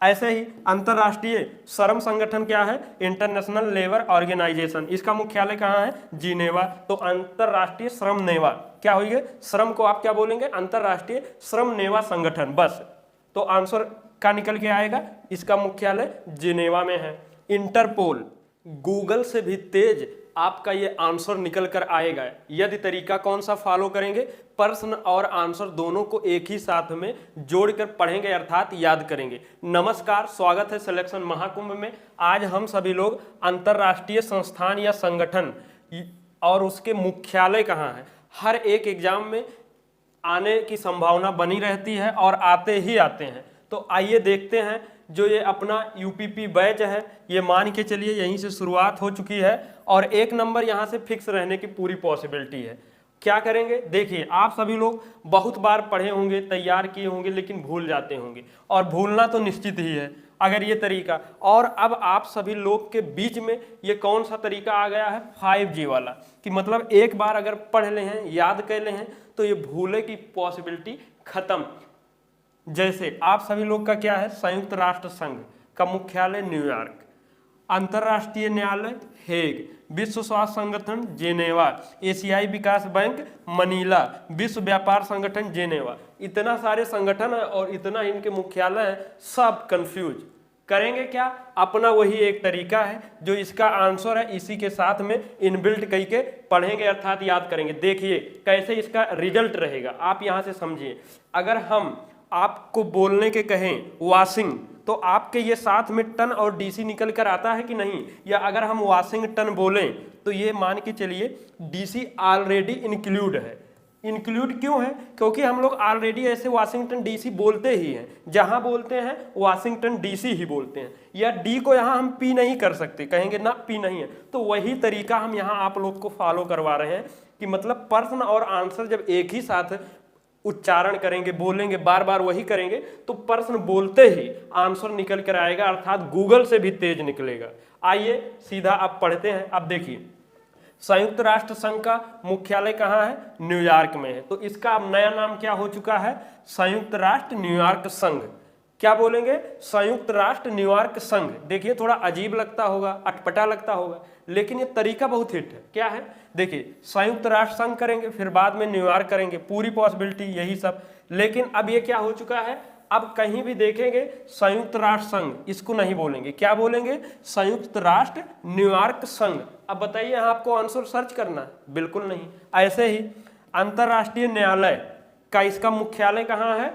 ऐसे ही अंतर्राष्ट्रीय श्रम संगठन क्या है? International labour organisation. इसका मुख्यालय कहाँ है? जिनेवा। तो अंतर्राष्ट्रीय श्रम नेवा क्या होगी? श्रम को आप क्या बोलेंगे? अंतर्राष्ट्रीय श्रम नेवा संगठन। बस, तो आंसर का निकल के आएगा, इसका मुख्यालय जिनेवा में है। इंटरपोल, गूगल से भी तेज आपका ये आंसर निकल कर आएगा यदि तरीका कौन सा फॉलो करेंगे? प्रश्न और आंसर दोनों को एक ही साथ में जोड़कर पढ़ेंगे, अर्थात याद करेंगे। नमस्कार, स्वागत है सिलेक्शन महाकुंभ में। आज हम सभी लोग अंतर्राष्ट्रीय संस्थान या संगठन और उसके मुख्यालय कहाँ है, हर एक एग्जाम में आने की संभावना बनी रहती है और आते ही आते हैं। तो आइए देखते हैं, जो ये अपना यूपीपी बैच है, ये मान के चलिए यहीं से शुरुआत हो चुकी है और 1 नंबर यहाँ से फिक्स रहने की पूरी पॉसिबिलिटी है। क्या करेंगे? देखिए, आप सभी लोग बहुत बार पढ़े होंगे, तैयार किए होंगे, लेकिन भूल जाते होंगे, और भूलना तो निश्चित ही है अगर ये तरीका। और अब आप सभी लोग के बीच में ये कौन सा तरीका आ गया है? 5G वाला, कि मतलब एक बार अगर पढ़ ले हैं, याद कर ले हैं, तो ये भूले की पॉसिबिलिटी खत्म। जैसे आप सभी लोग का क्या है? संयुक्त राष्ट्र संघ का मुख्यालय न्यूयॉर्क, अंतर्राष्ट्रीय न्यायालय हेग, विश्व स्वास्थ्य संगठन जेनेवा, एशियाई विकास बैंक मनीला, विश्व व्यापार संगठन जेनेवा। इतना सारे संगठन है और इतना इनके मुख्यालय है, सब कंफ्यूज। करेंगे क्या? अपना वही एक तरीका है, जो इसका आंसर है इसी के साथ में इनबिल्ट करके पढ़ेंगे, अर्थात याद करेंगे। देखिए कैसे इसका रिजल्ट रहेगा, आप यहाँ से समझिए। अगर हम आपको बोलने के कहें वॉशिंग, तो आपके ये साथ में टन और डीसी निकल कर आता है कि नहीं? या अगर हम वाशिंगटन बोलें तो ये मान के चलिए डीसी ऑलरेडी इंक्लूड है। इंक्लूड क्यों है? क्योंकि हम लोग ऑलरेडी ऐसे वाशिंगटन डीसी बोलते ही हैं, जहां बोलते हैं वाशिंगटन डीसी ही बोलते हैं, या डी को यहाँ हम पी नहीं कर सकते, कहेंगे ना पी नहीं है। तो वही तरीका हम यहाँ आप लोग को फॉलो करवा रहे हैं, कि मतलब प्रश्न और आंसर जब एक ही साथ उच्चारण करेंगे, बोलेंगे, बार बार वही करेंगे, तो प्रश्न बोलते ही आंसर निकल कर आएगा, अर्थात गूगल से भी तेज निकलेगा। आइए सीधा अब पढ़ते हैं। अब देखिए, संयुक्त राष्ट्र संघ का मुख्यालय कहाँ है? न्यूयॉर्क में है। तो इसका अब नया नाम क्या हो चुका है? संयुक्त राष्ट्र न्यूयॉर्क संघ। क्या बोलेंगे? संयुक्त राष्ट्र न्यूयॉर्क संघ। देखिए थोड़ा अजीब लगता होगा, अटपटा लगता होगा, लेकिन ये तरीका बहुत हिट है। क्या है? देखिए, संयुक्त राष्ट्र संघ करेंगे, फिर बाद में न्यूयॉर्क करेंगे, पूरी पॉसिबिलिटी यही सब। लेकिन अब ये क्या हो चुका है? अब कहीं भी देखेंगे संयुक्त राष्ट्र संघ, इसको नहीं बोलेंगे। क्या बोलेंगे? संयुक्त राष्ट्र न्यूयॉर्क संघ। अब बताइए, आपको आंसर सर्च करना है? बिल्कुल नहीं। ऐसे ही अंतर्राष्ट्रीय न्यायालय का इसका मुख्यालय कहाँ है?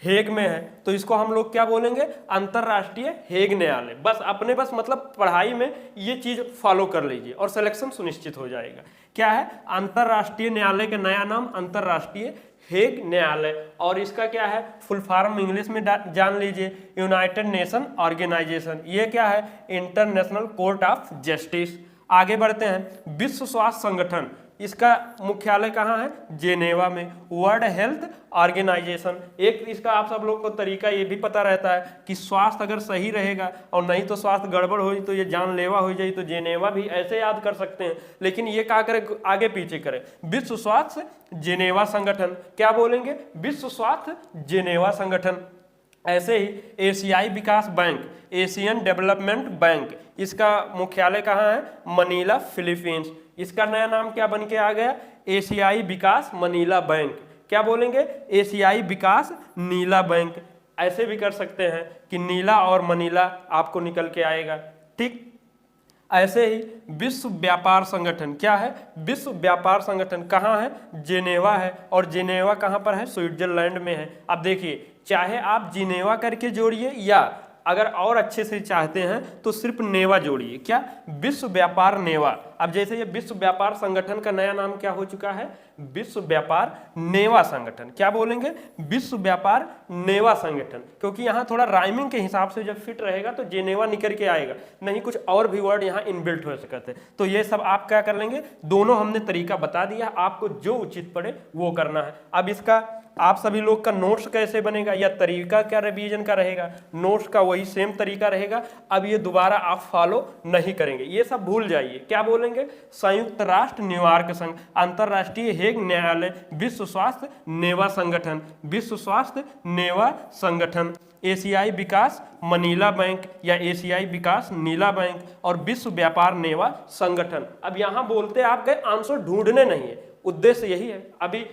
हेग में है। तो इसको हम लोग क्या बोलेंगे? अंतर्राष्ट्रीय हेग न्यायालय। बस अपने बस मतलब पढ़ाई में ये चीज फॉलो कर लीजिए और सिलेक्शन सुनिश्चित हो जाएगा। क्या है? अंतर्राष्ट्रीय न्यायालय का नया नाम अंतर्राष्ट्रीय हेग न्यायालय। और इसका क्या है? फुल फॉर्म इंग्लिश में जान लीजिए, यूनाइटेड नेशन ऑर्गेनाइजेशन। ये क्या है? International court of justice. आगे बढ़ते हैं। विश्व स्वास्थ्य संगठन, इसका मुख्यालय कहाँ है? जेनेवा में। वर्ल्ड हेल्थ ऑर्गेनाइजेशन, एक इसका आप सब लोग को तरीका ये भी पता रहता है कि स्वास्थ्य अगर सही रहेगा और नहीं तो स्वास्थ्य गड़बड़ हो तो ये जानलेवा हो जाए, तो जेनेवा भी ऐसे याद कर सकते हैं। लेकिन ये क्या करें? आगे पीछे करें। विश्व स्वास्थ्य जेनेवा संगठन। क्या बोलेंगे? विश्व स्वास्थ्य जेनेवा संगठन। ऐसे ही एशियाई विकास बैंक, एशियन डेवलपमेंट बैंक, इसका मुख्यालय कहाँ है? Manila, Philippines. इसका नया नाम क्या बन के आ गया? एशियाई विकास मनीला बैंक। क्या बोलेंगे? एशियाई विकास नीला बैंक। ऐसे भी कर सकते हैं कि नीला और मनीला आपको निकल के आएगा। ठीक। ऐसे ही विश्व व्यापार संगठन। क्या है? विश्व व्यापार संगठन कहाँ है? जेनेवा है। और जेनेवा कहाँ पर है? स्विट्जरलैंड में है। अब देखिए, चाहे आप जिनेवा करके जोड़िए, या अगर और अच्छे से चाहते हैं तो सिर्फ नेवा जोड़िए। क्या? विश्व व्यापार नेवा। अब जैसे ये विश्व व्यापार संगठन का नया नाम क्या हो चुका है? विश्व व्यापार नेवा संगठन। क्या बोलेंगे? विश्व व्यापार नेवा संगठन। क्योंकि यहाँ थोड़ा राइमिंग के हिसाब से जब फिट रहेगा तो जेनेवा निकल के आएगा, नहीं कुछ और भी वर्ड यहाँ इनबिल्ट हो सकते हैं। तो ये सब आप क्या कर लेंगे? दोनों हमने तरीका बता दिया, आपको जो उचित पड़े वो करना है। अब इसका आप सभी लोग का नोट्स कैसे बनेगा, या तरीका क्या रिवीजन का रहेगा? नोट्स का वही सेम तरीका रहेगा। अब ये दोबारा आप फॉलो नहीं करेंगे, ये सब भूल जाइए। क्या बोलेंगे? संयुक्त राष्ट्र न्यूयॉर्क संघ, अंतर्राष्ट्रीय हेग न्यायालय, विश्व स्वास्थ्य नेवा संगठन, विश्व स्वास्थ्य नेवा संगठन। एशियाई विकास मनीला बैंक या एशियाई विकास नीला बैंक और विश्व व्यापार नेवा संगठन। अब यहाँ बोलते आप गए आंसर ढूंढने नहीं है, उद्देश्य यही है। अभी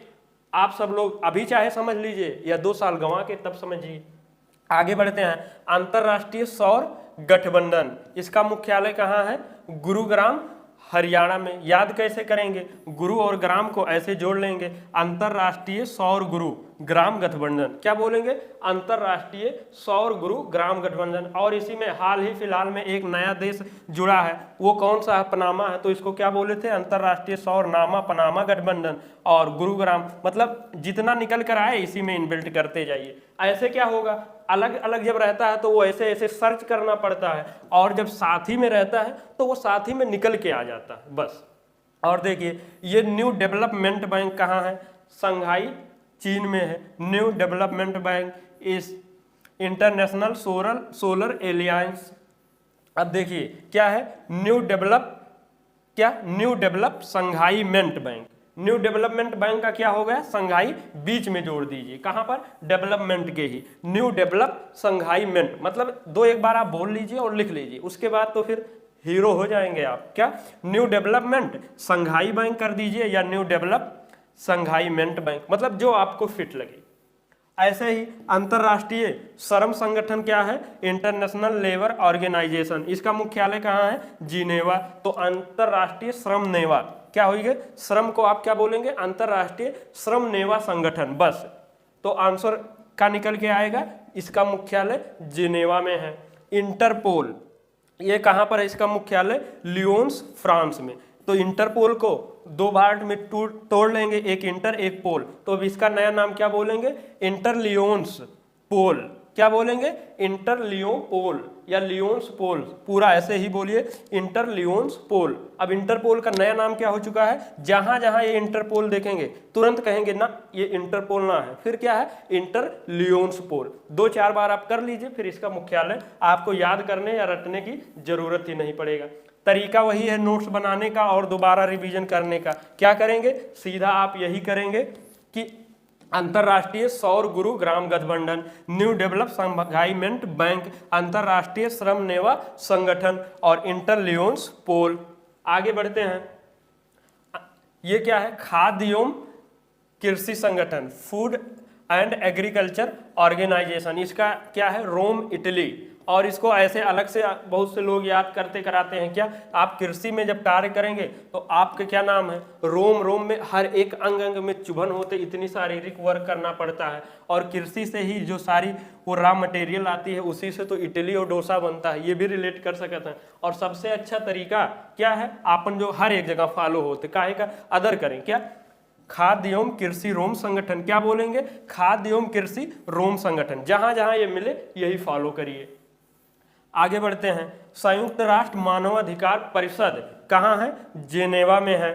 आप सब लोग अभी चाहे समझ लीजिए या 2 साल गंवा के तब समझिए। आगे बढ़ते हैं। अंतरराष्ट्रीय सौर गठबंधन, इसका मुख्यालय कहाँ है? गुरुग्राम हरियाणा में। याद कैसे करेंगे? गुरु और ग्राम को ऐसे जोड़ लेंगे, अंतरराष्ट्रीय सौर गुरु ग्राम गठबंधन। क्या बोलेंगे? अंतरराष्ट्रीय सौर गुरु ग्राम गठबंधन। और इसी में हाल ही फिलहाल में एक नया देश जुड़ा है, वो कौन सा है? पनामा है। तो इसको क्या बोले थे? अंतरराष्ट्रीय सौर नामा पनामा गठबंधन। और गुरुग्राम मतलब जितना निकल कर आए इसी में इनबिल्ट करते जाइए। ऐसे क्या होगा, अलग अलग जब रहता है तो वो ऐसे ऐसे सर्च करना पड़ता है, और जब साथी में रहता है तो वो साथी में निकल के आ जाता है बस। और देखिए ये न्यू डेवलपमेंट बैंक कहाँ है? संघाई चीन में है। न्यू डेवलपमेंट बैंक इस इंटरनेशनल सोलर एलियंस। अब देखिए क्या है? न्यू डेवलप संघाई मेंट बैंक। न्यू डेवलपमेंट बैंक का क्या हो गया? संघाई बीच में जोड़ दीजिए, कहां पर? डेवलपमेंट के ही। न्यू डेवलप संघाई मेंट मतलब 2 एक बार आप बोल लीजिए और लिख लीजिए, उसके बाद तो फिर हीरो हो जाएंगे आप। क्या? न्यू डेवलपमेंट संघाई बैंक कर दीजिए या न्यू डेवलप संघाई मेंट बैंक, मतलब जो आपको फिट लगे। ऐसे ही अंतरराष्ट्रीय श्रम संगठन क्या है? International labour organisation. इसका मुख्यालय कहाँ है? जिनेवा। तो अंतरराष्ट्रीय श्रम नेवा क्या होगी? श्रम को आप क्या बोलेंगे? अंतरराष्ट्रीय श्रम नेवा संगठन, बस। तो आंसर का निकल के आएगा, इसका मुख्यालय जिनेवा में है। इंटरपोल ये कहाँ पर है? इसका मुख्यालय लियोन्स फ्रांस में। तो इंटरपोल को 2 पार्ट में तोड़ लेंगे, एक इंटर एक पोल। तो अब इसका नया नाम क्या बोलेंगे? इंटरलियोन्स पोल। क्या बोलेंगे? इंटरलियोपोल या लियोन्स पोल, पूरा ऐसे ही बोलिए, इंटरलियोन्स पोल। अब इंटरपोल का नया नाम क्या हो चुका है? जहां जहां ये इंटरपोल देखेंगे तुरंत कहेंगे ना ये इंटरपोल ना है, फिर क्या है? इंटरलियोन्स पोल। 2-4 बार आप कर लीजिए, फिर इसका मुख्यालय आपको याद करने या रटने की जरूरत ही नहीं पड़ेगा। तरीका वही है नोट्स बनाने का और दोबारा रिवीजन करने का। क्या करेंगे? सीधा आप यही करेंगे कि अंतरराष्ट्रीय सौर गुरु ग्राम गठबंधन, न्यू डेवलप संघाई मेंट बैंक, अंतरराष्ट्रीय श्रम नेवा संगठन और इंटरलियोन्स पोल। आगे बढ़ते हैं। ये क्या है? खाद्य एवं कृषि संगठन, फूड एंड एग्रीकल्चर ऑर्गेनाइजेशन। इसका क्या है? Rome Italy. और इसको ऐसे अलग से बहुत से लोग याद करते कराते हैं। क्या? आप कृषि में जब कार्य करेंगे तो आपके क्या नाम है? रोम में हर एक अंग अंग में चुभन होते, इतनी शारीरिक वर्क करना पड़ता है। और कृषि से ही जो सारी वो रॉ मटेरियल आती है, उसी से तो इडली और डोसा बनता है। ये भी रिलेट कर सकते हैं। और सबसे अच्छा तरीका क्या है? आपन जो हर एक जगह फॉलो होते, काहे का अदर करें। क्या? खाद्य एवं कृषि रोम संगठन। क्या बोलेंगे? खाद्य एवं कृषि रोम संगठन। जहां जहां ये मिले यही फॉलो करिए। आगे बढ़ते हैं। संयुक्त राष्ट्र मानवाधिकार परिषद कहाँ है? जेनेवा में है।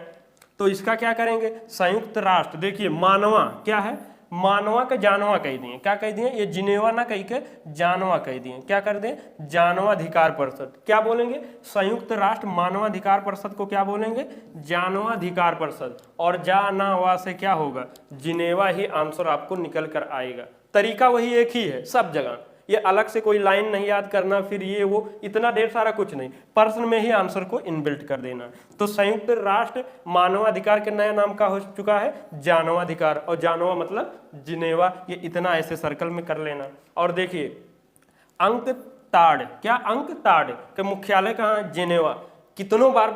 तो इसका क्या करेंगे? संयुक्त राष्ट्र, देखिए मानवा क्या है? मानवा का जानवा कह दिए। क्या कह दिए? ये जिनेवा ना कह के जानवा कह दिए। क्या कर दें? जानवाधिकार परिषद। क्या बोलेंगे? संयुक्त राष्ट्र मानवाधिकार परिषद को क्या बोलेंगे? जानवाधिकार परिषद। और जानावा से क्या होगा? जिनेवा ही आंसर आपको निकल कर आएगा। तरीका वही एक ही है सब जगह, ये अलग से कोई लाइन नहीं याद करना, फिर ये वो इतना ढेर सारा कुछ नहीं, प्रश्न में ही आंसर को इनबिल्ट कर देना। तो संयुक्त राष्ट्र मानवाधिकार के नया नाम का हो चुका है जानवाधिकार, और जानवा मतलब जिनेवा। ये इतना ऐसे सर्कल में कर लेना। और देखिए अंकताड़, क्या अंकताड़ के मुख्यालय कहाँ है? जिनेवा। कितनों बार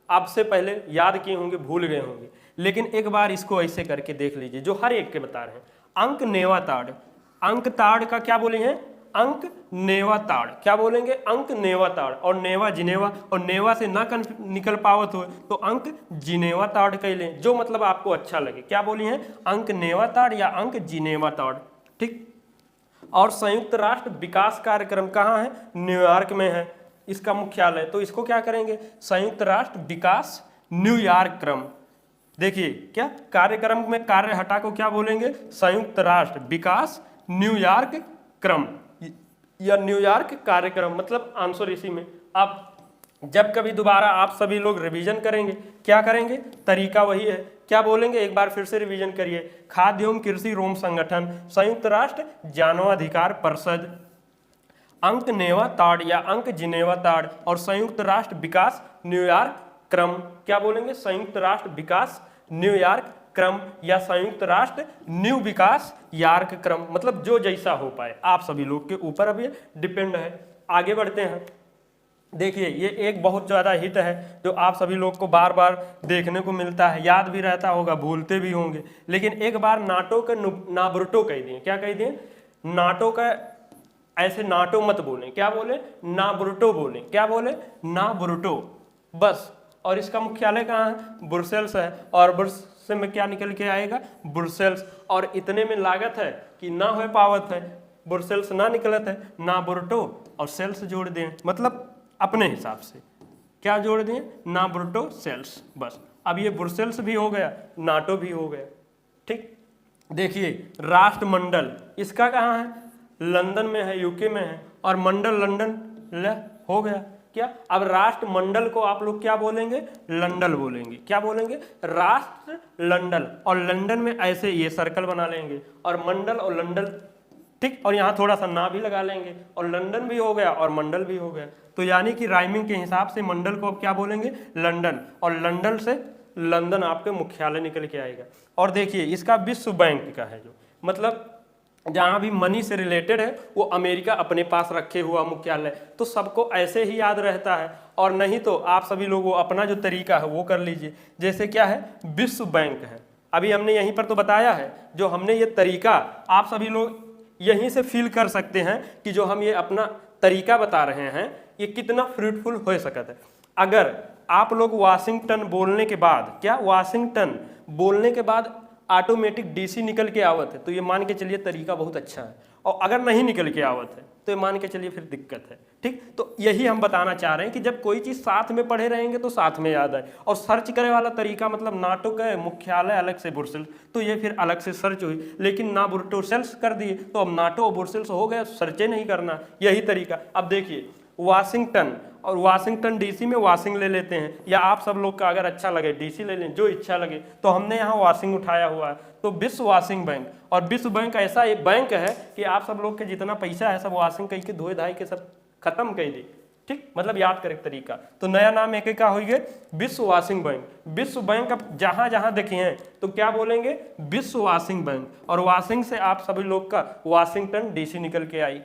आपसे पहले याद किए होंगे, भूल गए होंगे, लेकिन एक बार इसको ऐसे करके देख लीजिए जो हर एक के बता रहे हैं। अंक नेवाताड़, अंकताड़ का क्या बोले हैं? अंक नेवाताड़। क्या बोलेंगे? अंक नेवाताड़। और नेवा जिनेवा, और नेवा से ना निकल पावत हो तो अंक जिनेवाताड़ कह लें, जो मतलब आपको अच्छा लगे। क्या बोली हैं? अंक नेवाताड़ या अंक जिनेवाताड़। ठीक। और संयुक्त राष्ट्र विकास कार्यक्रम कहाँ है? न्यूयॉर्क में है इसका मुख्यालय। तो इसको क्या करेंगे? संयुक्त राष्ट्र विकास न्यूयॉर्क क्रम। देखिए क्या कार्यक्रम में कार्य हटा को क्या बोलेंगे? संयुक्त राष्ट्र विकास न्यूयॉर्क क्रम या न्यूयॉर्क कार्यक्रम, मतलब आंसर इसी में। आप जब कभी दोबारा आप सभी लोग रिवीजन करेंगे, क्या करेंगे, तरीका वही है, क्या बोलेंगे, एक बार फिर से रिवीजन करिए। खाद्य एवं कृषि रोम संगठन, संयुक्त राष्ट्र मानवाधिकार परिषद, अंक नेवा ताड़ या अंक जिनेवा ताड़ और संयुक्त राष्ट्र विकास न्यूयॉर्क क्रम, क्या बोलेंगे, संयुक्त राष्ट्र विकास न्यूयॉर्क क्रम या संयुक्त राष्ट्र न्यू विकास यार्क क्रम, मतलब जो जैसा हो पाए, आप सभी लोग के ऊपर अब ये डिपेंड है। आगे बढ़ते हैं। देखिए ये एक बहुत ज़्यादा हिट है जो आप सभी लोग को बार बार देखने को मिलता है, याद भी रहता होगा, भूलते भी होंगे, लेकिन एक बार नाटो का नाबुर्टो कह दिए, क्या कह दिए, नाटो का, ऐसे नाटो मत बोलें, क्या बोले, नाबुर्टो बोलें, क्या बोले, नाबुर्टो, बस। और इसका मुख्यालय कहाँ है, ब्रुसेल्स है, और ब्रुसेल्स में क्या निकल के आएगा, ब्रुसेल्स, और इतने में लागत है कि ना हो पावत है, ब्रुसेल्स ना निकलत है, नाबुर्टो और सेल्स जोड़ दें, मतलब अपने हिसाब से क्या जोड़ दें, नाबुर्टो सेल्स, बस। अब ये ब्रुसेल्स भी हो गया, नाटो भी हो गया, ठीक। देखिए राष्ट्रमंडल, इसका कहाँ है, लंदन में है, यूके में है, और मंडल लंदन हो गया, क्या। अब राष्ट्रमंडल को आप लोग क्या बोलेंगे, लंडल बोलेंगे, क्या बोलेंगे, राष्ट्र लंडल, और लंदन में ऐसे ये सर्कल बना लेंगे, और मंडल और लंडल, ठीक, और यहाँ थोड़ा सा ना भी लगा लेंगे, और लंदन भी हो गया और मंडल भी हो गया। तो यानी कि राइमिंग के हिसाब से मंडल को अब क्या बोलेंगे, लंदन, और लंदन से लंदन आपके मुख्यालय निकल के आएगा। और देखिए इसका विश्व बैंक का है, जो मतलब जहाँ भी मनी से रिलेटेड है वो अमेरिका अपने पास रखे हुआ मुख्यालय, तो सबको ऐसे ही याद रहता है, और नहीं तो आप सभी लोग वो अपना जो तरीका है वो कर लीजिए। जैसे क्या है, विश्व बैंक है, अभी हमने यहीं पर तो बताया है, जो हमने ये तरीका आप सभी लोग यहीं से फील कर सकते हैं कि जो हम ये अपना तरीका बता रहे हैं ये कितना फ्रूटफुल हो सकता है। अगर आप लोग वाशिंगटन बोलने के बाद, क्या वाशिंगटन बोलने के बाद ऑटोमेटिक डीसी निकल के आवत है, तो ये मान के चलिए तरीका बहुत अच्छा है, और अगर नहीं निकल के आवत है तो ये मान के चलिए फिर दिक्कत है, ठीक। तो यही हम बताना चाह रहे हैं कि जब कोई चीज़ साथ में पढ़े रहेंगे तो साथ में याद आए। और सर्च करे वाला तरीका, मतलब नाटो का मुख्यालय अलग से ब्रुसेल्स, तो ये फिर अलग से सर्च हुई, लेकिन ना ब्रुसेल्स कर दिए तो अब नाटो और ब्रुसेल्स हो गया, सर्चे नहीं करना, यही तरीका। अब देखिए वाशिंगटन, और वाशिंगटन डीसी में वाशिंग ले लेते हैं, या आप सब लोग का अगर अच्छा लगे डीसी ले लें, जो इच्छा लगे, तो हमने यहाँ वाशिंग उठाया हुआ है, तो विश्व वाशिंग बैंक। और विश्व बैंक ऐसा एक बैंक है कि आप सब लोग के जितना पैसा है सब वाशिंग कहीं के धोए धाए के सब खत्म कर दी, ठीक, मतलब याद करे तरीका। तो नया नाम एक का हो गया विश्व वाशिंग बैंक। विश्व बैंक अब जहां जहां देखिए तो क्या बोलेंगे, विश्व वाशिंग बैंक, और वाशिंग से आप सभी लोग का वाशिंगटन डीसी निकल के आई।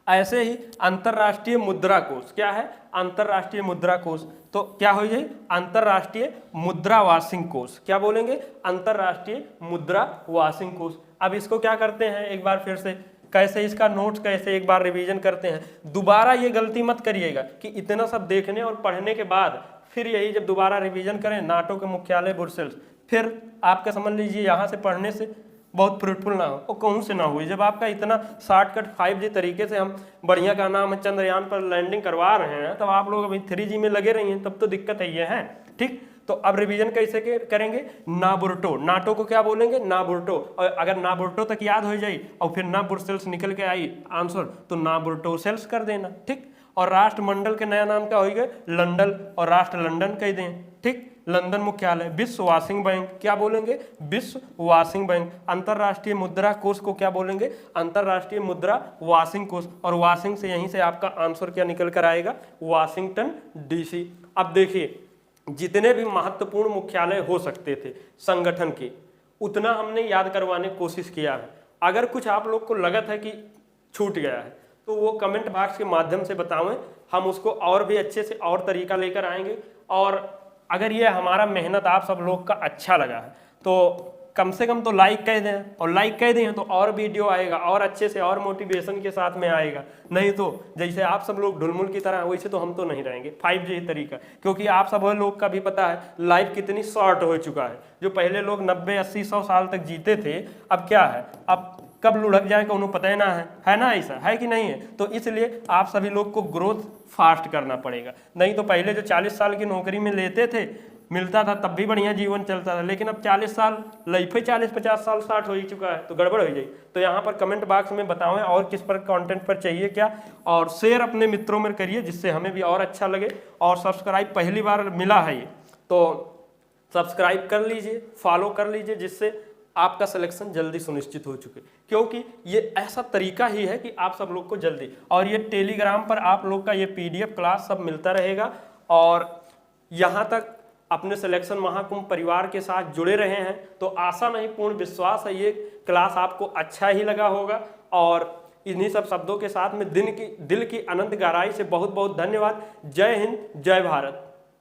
ऐसे ही अंतरराष्ट्रीय मुद्रा कोष, क्या है, अंतरराष्ट्रीय मुद्रा कोष, तो क्या हो जाए, अंतरराष्ट्रीय मुद्रा वाशिंग कोष, क्या बोलेंगे, अंतरराष्ट्रीय मुद्रा वाशिंग कोष। अब इसको क्या करते हैं, एक बार फिर से कैसे इसका नोट्स कैसे एक बार रिवीजन करते हैं। दोबारा ये गलती मत करिएगा कि इतना सब देखने और पढ़ने के बाद फिर यही जब दोबारा रिवीजन करें, नाटो के मुख्यालय ब्रुसेल्स, फिर आपका समझ लीजिए यहाँ से पढ़ने से बहुत फ्रूटफुल ना हो, और कहूँ से ना हुई। जब आपका इतना शॉर्टकट 5G तरीके से हम बढ़िया का नाम है चंद्रयान पर लैंडिंग करवा रहे हैं, तब आप लोग अभी 3G में लगे रही हैं, तब तो दिक्कत है ये है, ठीक। तो अब रिवीजन कैसे करेंगे, नाबुर्टो, नाटो को क्या बोलेंगे, नाबुर्टो, और अगर नाबुर्टो तक याद हो जाए और फिर ना ब्रुसेल्स निकल के आई आंसर, तो नाबुर्टो सेल्स कर देना, ठीक। और राष्ट्रमंडल के नया नाम क्या हो गया, लंडन, और राष्ट्र लंदन कह दें, ठीक, लंदन मुख्यालय। विश्व वाशिंग बैंक, क्या बोलेंगे, विश्व वाशिंग बैंक। अंतरराष्ट्रीय मुद्रा कोष को क्या बोलेंगे, अंतरराष्ट्रीय मुद्रा वाशिंग कोष, और वाशिंग से यहीं से आपका आंसर क्या निकल कर आएगा, वाशिंगटन डीसी। अब देखिए जितने भी महत्वपूर्ण मुख्यालय हो सकते थे संगठन के, उतना हमने याद करवाने की कोशिश किया है। अगर कुछ आप लोग को लगत है कि छूट गया है तो वो कमेंट बॉक्स के माध्यम से बतावें, हम उसको और भी अच्छे से और तरीका लेकर आएंगे। और अगर ये हमारा मेहनत आप सब लोग का अच्छा लगा है तो कम से कम तो लाइक कह दें, और लाइक कह दें तो और वीडियो आएगा और अच्छे से और मोटिवेशन के साथ में आएगा। नहीं तो जैसे आप सब लोग ढुलमुल की तरह, वैसे तो हम तो नहीं रहेंगे। 5G तरीका, क्योंकि आप सब लोग का भी पता है लाइफ कितनी शॉर्ट हो चुका है। जो पहले लोग 90, 80, 100 साल तक जीते थे, अब क्या है, अब कब लुढ़क जाए उन्हें पता ही ना है ना, ऐसा है कि नहीं है। तो इसलिए आप सभी लोग को ग्रोथ फास्ट करना पड़ेगा। नहीं तो पहले जो 40 साल की नौकरी में लेते थे, मिलता था तब भी बढ़िया जीवन चलता था, लेकिन अब 40 साल लाइफ 40-50 साल 60 हो ही चुका है, तो गड़बड़ हो जाए। तो यहाँ पर कमेंट बॉक्स में बताओ और किस पर कंटेंट पर चाहिए क्या, और शेयर अपने मित्रों में करिए जिससे हमें भी और अच्छा लगे। और सब्सक्राइब पहली बार मिला है ये तो सब्सक्राइब कर लीजिए, फॉलो कर लीजिए, जिससे आपका सिलेक्शन जल्दी सुनिश्चित हो चुके, क्योंकि ये ऐसा तरीका ही है कि आप सब लोग को जल्दी, और ये टेलीग्राम पर आप लोग का ये PDF क्लास सब मिलता रहेगा। और यहाँ तक अपने सिलेक्शन महाकुंभ परिवार के साथ जुड़े रहे हैं तो आशा नहीं पूर्ण विश्वास है ये क्लास आपको अच्छा ही लगा होगा। और इन्हीं सब शब्दों के साथ में दिल की अनंत गहराई से बहुत बहुत धन्यवाद। जय हिंद, जय भारत।